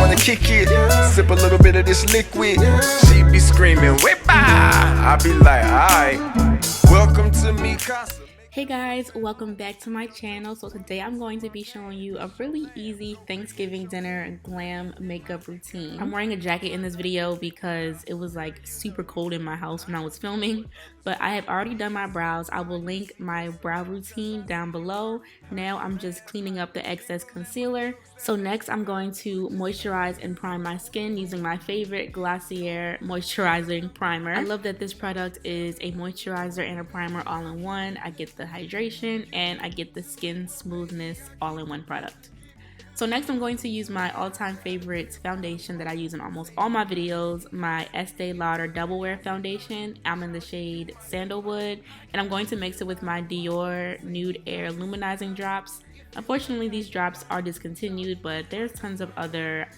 wanna kick it, sip a little bit of this liquid. She be screaming, whip, I be like, alright, welcome to me, Casa. Hey guys, welcome back to my channel. So today I'm going to be showing you a really easy Thanksgiving dinner glam makeup routine. I'm wearing a jacket in this video because it was like super cold in my house when I was filming, but I have already done my brows. I will link my brow routine down below. Now I'm just cleaning up the excess concealer. So next I'm going to moisturize and prime my skin using my favorite Glossier moisturizing primer. I love that this product is a moisturizer and a primer all in one. I get the hydration and I get the skin smoothness all in one product. So next I'm going to use my all-time favorite foundation that I use in almost all my videos, my Estee Lauder Double Wear Foundation. I'm in the shade Sandalwood, and I'm going to mix it with my Dior Nude Air Luminizing Drops. Unfortunately, these drops are discontinued, but there's tons of other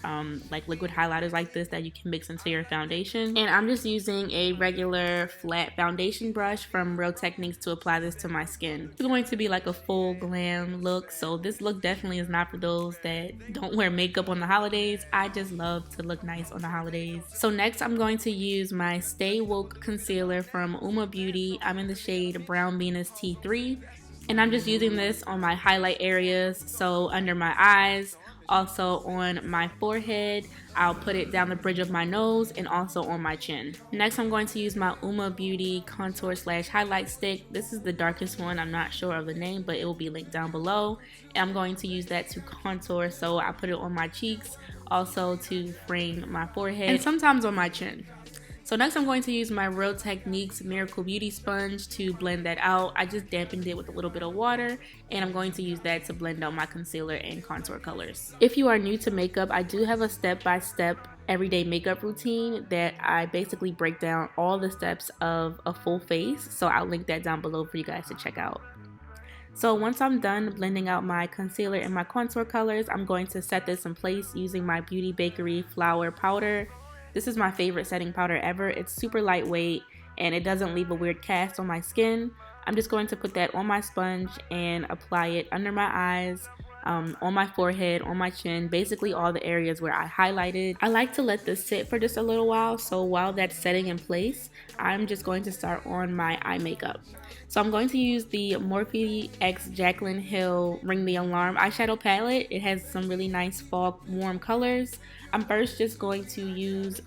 like liquid highlighters like this that you can mix into your foundation. And I'm just using a regular flat foundation brush from Real Techniques to apply this to my skin. It's going to be like a full glam look, so this look definitely is not for those that don't wear makeup on the holidays. I just love to look nice on the holidays. So next I'm going to use my Stay Woke concealer from MICHE Beauty. I'm in the shade Brown Venus T3. And I'm just using this on my highlight areas, so under my eyes, also on my forehead. I'll put it down the bridge of my nose and also on my chin. Next I'm going to use my MICHE Beauty contour slash highlight stick. This is the darkest one, I'm not sure of the name, but it will be linked down below. And I'm going to use that to contour, so I put it on my cheeks, also to frame my forehead, and sometimes on my chin. So next I'm going to use my Real Techniques Miracle Beauty Sponge to blend that out. I just dampened it with a little bit of water, and I'm going to use that to blend out my concealer and contour colors. If you are new to makeup, I do have a step-by-step everyday makeup routine that I basically break down all the steps of a full face. So I'll link that down below for you guys to check out. So once I'm done blending out my concealer and my contour colors, I'm going to set this in place using my Beauty Bakery Flour Powder. This is my favorite setting powder ever. It's super lightweight and it doesn't leave a weird cast on my skin. I'm just going to put that on my sponge and apply it under my eyes, on my forehead, on my chin, basically all the areas where I highlighted. I like to let this sit for just a little while, so while that's setting in place, I'm just going to start on my eye makeup. So I'm going to use the Morphe X Jaclyn Hill Ring the Alarm eyeshadow palette. It has some really nice fall warm colors. I'm first just going to use,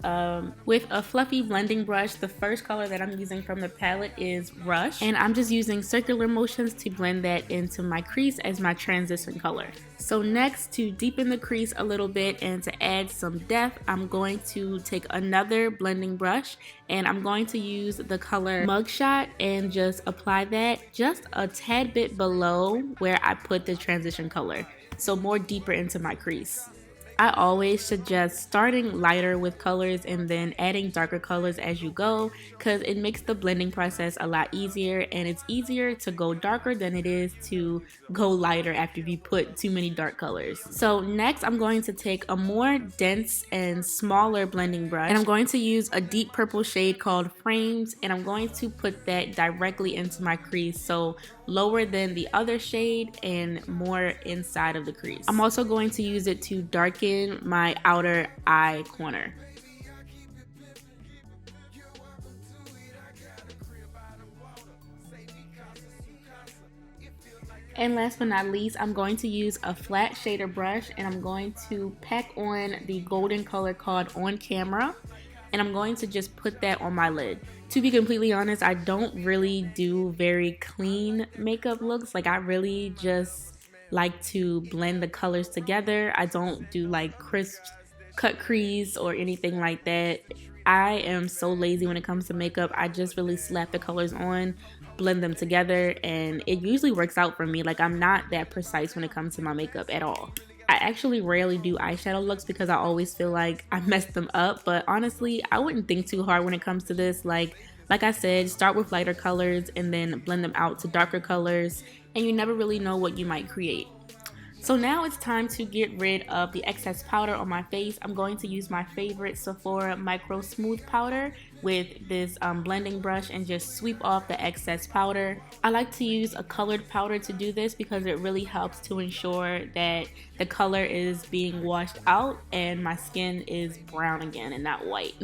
with a fluffy blending brush, the first color that I'm using from the palette is Rush. And I'm just using circular motions to blend that into my crease as my transition color. So next, to deepen the crease a little bit and to add some depth, I'm going to take another blending brush and I'm going to use the color Mugshot and just apply that just a tad bit below where I put the transition color, so more deeper into my crease. I always suggest starting lighter with colors and then adding darker colors as you go, because it makes the blending process a lot easier, and it's easier to go darker than it is to go lighter after you put too many dark colors. So next I'm going to take a more dense and smaller blending brush, and I'm going to use a deep purple shade called Frames, and I'm going to put that directly into my crease, so lower than the other shade and more inside of the crease. I'm also going to use it to darken my outer eye corner. And last but not least, I'm going to use a flat shader brush and I'm going to pack on the golden color called On Camera, and I'm going to just put that on my lid. To be completely honest, I don't really do very clean makeup looks. Like, I really just like to blend the colors together. I don't do like crisp cut crease or anything like that. I am so lazy when it comes to makeup. I just really slap the colors on, blend them together, and it usually works out for me. Like, I'm not that precise when it comes to my makeup at all. I actually rarely do eyeshadow looks because I always feel like I messed them up, but honestly, I wouldn't think too hard when it comes to this. Like I said, start with lighter colors and then blend them out to darker colors, and you never really know what you might create. So now it's time to get rid of the excess powder on my face. I'm going to use my favorite Sephora Micro Smooth Powder. with this blending brush and just sweep off the excess powder. I like to use a colored powder to do this because it really helps to ensure that the color is being washed out and my skin is brown again and not white.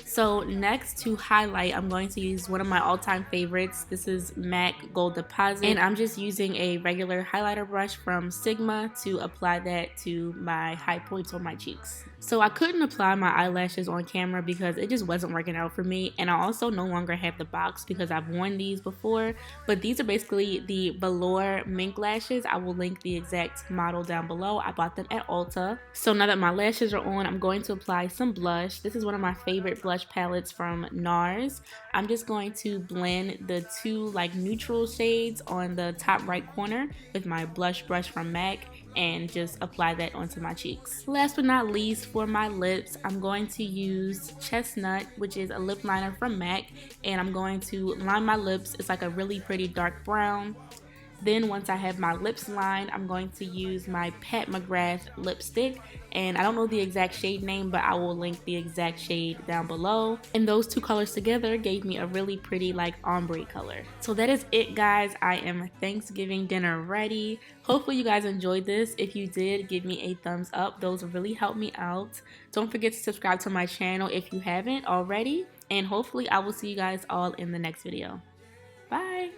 So next, to highlight, I'm going to use one of my all-time favorites. This is MAC Gold Deposit, and I'm just using a regular highlighter brush from Sigma to apply that to my high points on my cheeks. So I couldn't apply my eyelashes on camera because it just wasn't working out for me, and I also no longer have the box because I've worn these before, but these are basically the velour mink lashes. I will link the exact model down below. I bought them at Ulta. So now that my lashes are on, I'm going to apply some blush. This is one of my favorite blush palettes from NARS. I'm just going to blend the two like neutral shades on the top right corner with my blush brush from MAC and just apply that onto my cheeks. Last but not least, for my lips, I'm going to use Chestnut, which is a lip liner from MAC, and I'm going to line my lips. It's like a really pretty dark brown. Then once I have my lips lined, I'm going to use my Pat McGrath lipstick, and I don't know the exact shade name, but I will link the exact shade down below. And those two colors together gave me a really pretty like ombre color. So that is it, guys. I am Thanksgiving dinner ready. Hopefully you guys enjoyed this. If you did, give me a thumbs up. Those really help me out. Don't forget to subscribe to my channel if you haven't already, and hopefully I will see you guys all in the next video. Bye!